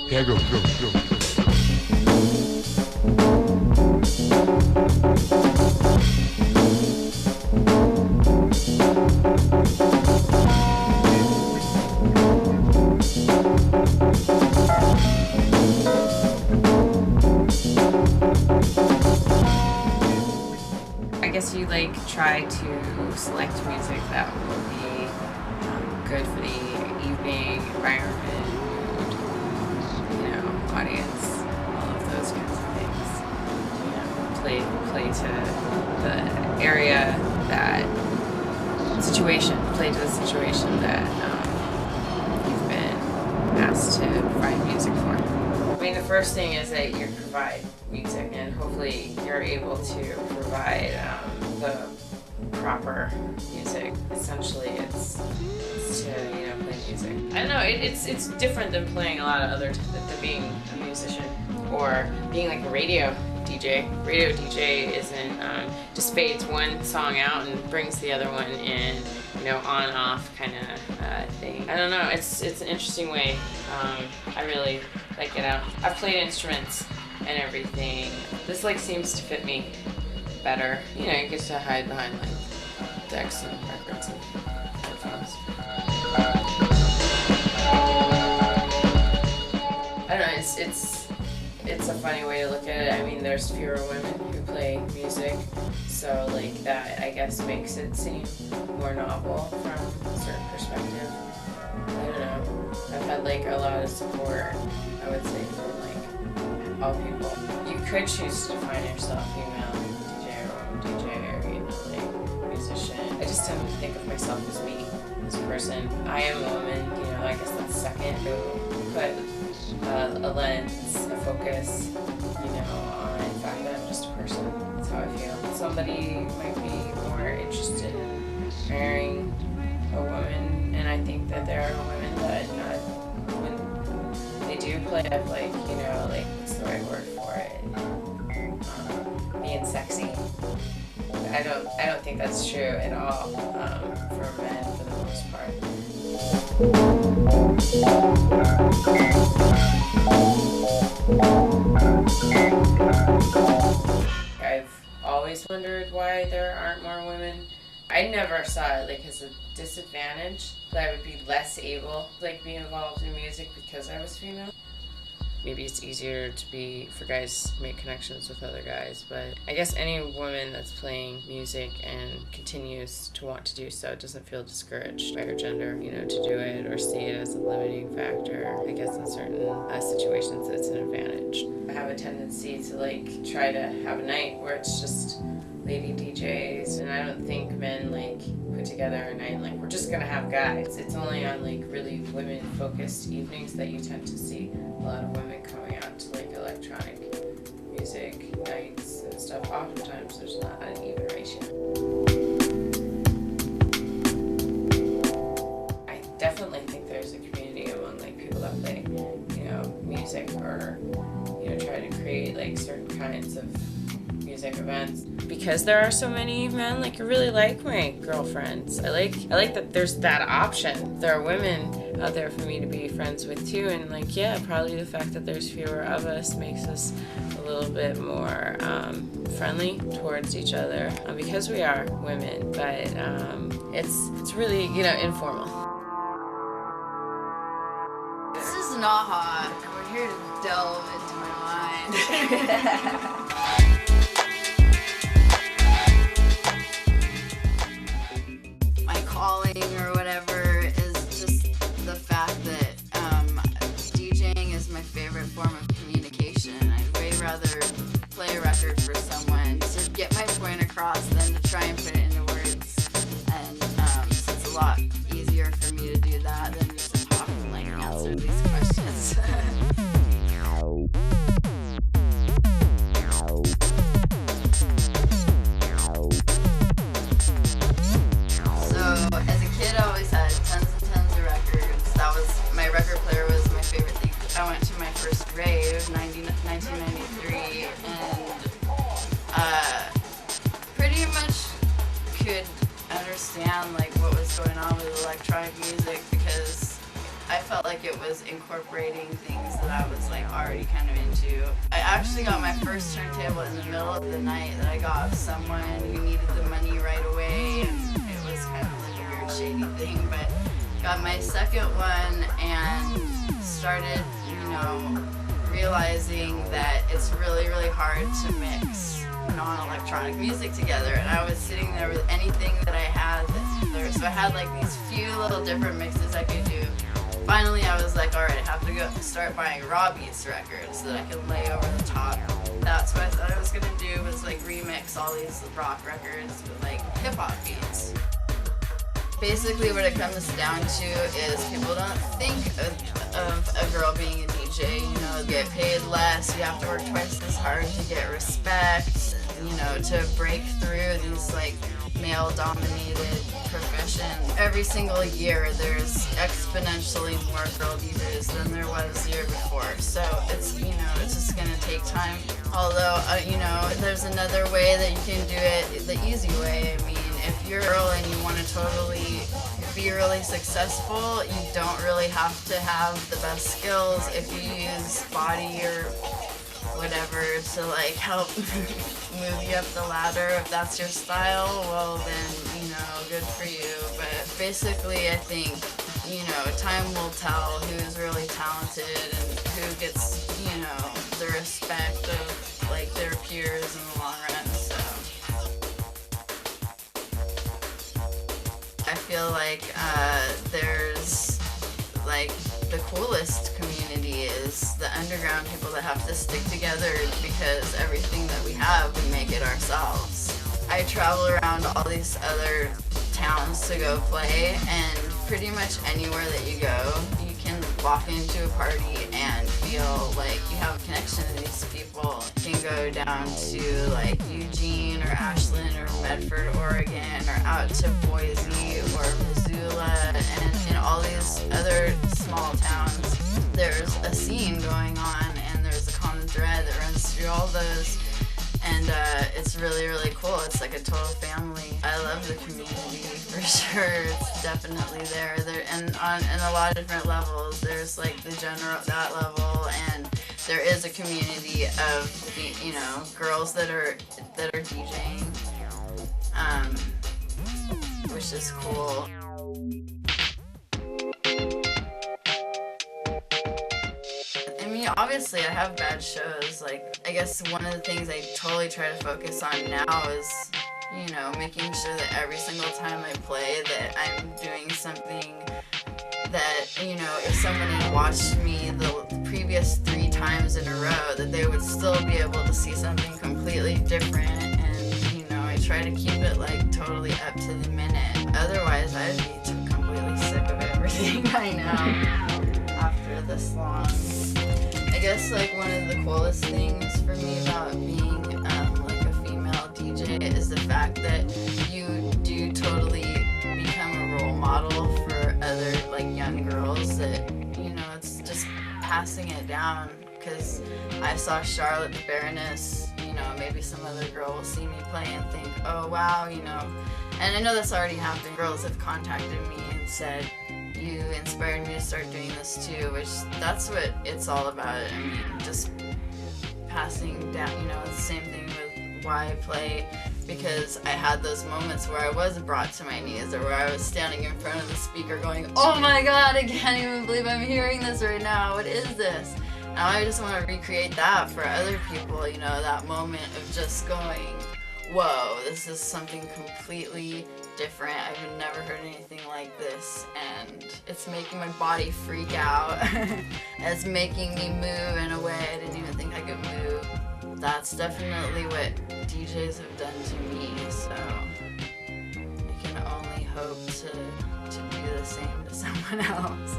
Here I go. I guess you like try to select music that will be good for the evening, environment, mood, audience, all of those kinds of things. Play to the area, play to the situation that you've been asked to provide music for. I mean, the first thing is that you provide music, and hopefully you're able to provide the proper music. Essentially, it's to play music. I don't know. It's different than playing a lot of other than being a musician or being like a radio DJ. Radio DJ isn't just fades one song out and brings the other one in. On off kind of thing. I don't know. It's an interesting way. I really like it out. I've played instruments and everything. This seems to fit me better. You get to hide behind decks and records and headphones. I don't know. It's a funny way to look at it. I mean, there's fewer women who play music, so that I guess makes it seem more novel from a certain perspective. I don't know. I've had a lot of support, I would say, from all people. You could choose to define yourself female DJ or woman DJ or musician. I just tend to think of myself as me, as a person. I am a woman, I guess that's second. But a lens, a focus, on the fact that I'm just a person. That's how I feel. Somebody might be more interested in marrying a woman, and I think that there are women that when they do play up what's the right word for it? Being sexy. I don't think that's true at all for men for the most part. I've always wondered why there aren't more women. I never saw it as a disadvantage, that I would be less able to be involved in music because I was female. Maybe it's easier for guys to make connections with other guys, but I guess any woman that's playing music and continues to want to do so doesn't feel discouraged by her gender, to do it or see it as a limiting factor. I guess in certain situations it's an advantage. I have a tendency to try to have a night where it's just lady DJs, and I don't think men put together a night we're just gonna have guys. It's only on really women focused evenings that you tend to see a lot of women coming out to electronic music nights and stuff. Oftentimes there's not an even ratio. I definitely think there's a community among people that play music or try to create certain kinds of music events. Because there are so many men, I really like my girlfriends. I like that there's that option. There are women out there for me to be friends with too, and probably the fact that there's fewer of us makes us a little bit more friendly towards each other because we are women. But it's really informal. This is Naha, and we're here to delve into my mind. Calling or whatever is just the fact that DJing is my favorite form of communication. I'd way rather play a record for someone to get my point across than to try and put it into words. And so it's a lot easier for me to do that than just to talk and answer these questions. I went to my first rave, 1993, and pretty much could understand what was going on with electronic music because I felt like it was incorporating things that I was like already kind of into. I actually got my first turntable in the middle of the night that I got of someone who needed the money right away, and it was kind of like a weird shady thing, but got my second one and started, you know, realizing that it's really, really hard to mix non-electronic music together, and I was sitting there with anything that I had so I had like these few little different mixes I could do. Finally I was like, alright, I have to go start buying raw beats records that I could lay over the top. That's what I thought I was gonna do, was like remix all these rock records with like hip-hop beats. Basically what it comes down to is people don't think of a girl being a DJ, you know, get paid less, you have to work twice as hard to get respect, you know, to break through these like male-dominated profession. Every single year there's exponentially more girl DJs than there was the year before, so it's, you know, it's just gonna take time. Although, you know, there's another way that you can do it, the easy way. I mean, if you're a girl and you want to totally be really successful, you don't really have to have the best skills. If you use body or whatever to like help move you up the ladder, if that's your style, well then, you know, good for you. But basically I think, you know, time will tell who's really talented and who gets, you know, the respect of like their peers in the long run. So I feel like there's like the coolest community is the underground people that have to stick together, because everything that we have, we make it ourselves. I travel around all these other towns to go play, and pretty much anywhere that you go, you can walk into a party and feel like you have a connection to these people. You can go down to like Eugene or Ashland or Medford, Oregon, or out to Boise or Missoula, and in all these other small towns, there's a scene going on, and there's a common thread that runs through all those, and it's really, really cool. It's like a total family. I love the community for sure. It's definitely there. And on a lot of different levels. There's like the general, that level, and there is a community of, you know, girls that are DJing, which is cool. Obviously, I have bad shows. Like, I guess one of the things I totally try to focus on now is, you know, making sure that every single time I play that I'm doing something that, you know, if somebody watched me the previous 3 times in a row, that they would still be able to see something completely different. And, you know, I try to keep it, like, totally up to the minute. Otherwise, I'd be completely sick of everything I know after this long. I guess like one of the coolest things for me about being like a female DJ is the fact that you do totally become a role model for other like young girls, that, you know, it's just passing it down, because I saw Charlotte the Baroness, you know, maybe some other girl will see me play and think, oh wow, you know, and I know that's already happened. Girls have contacted me and said, you inspired me to start doing this too, which that's what it's all about. I mean, just passing down, you know, it's the same thing with why I play, because I had those moments where I was brought to my knees, or where I was standing in front of the speaker going, oh my god, I can't even believe I'm hearing this right now, what is this? Now I just want to recreate that for other people, you know, that moment of just going, whoa, this is something completely different. I've never heard anything like this, and it's making my body freak out. It's making me move in a way I didn't even think I could move. That's definitely what DJs have done to me, so I can only hope to do the same to someone else.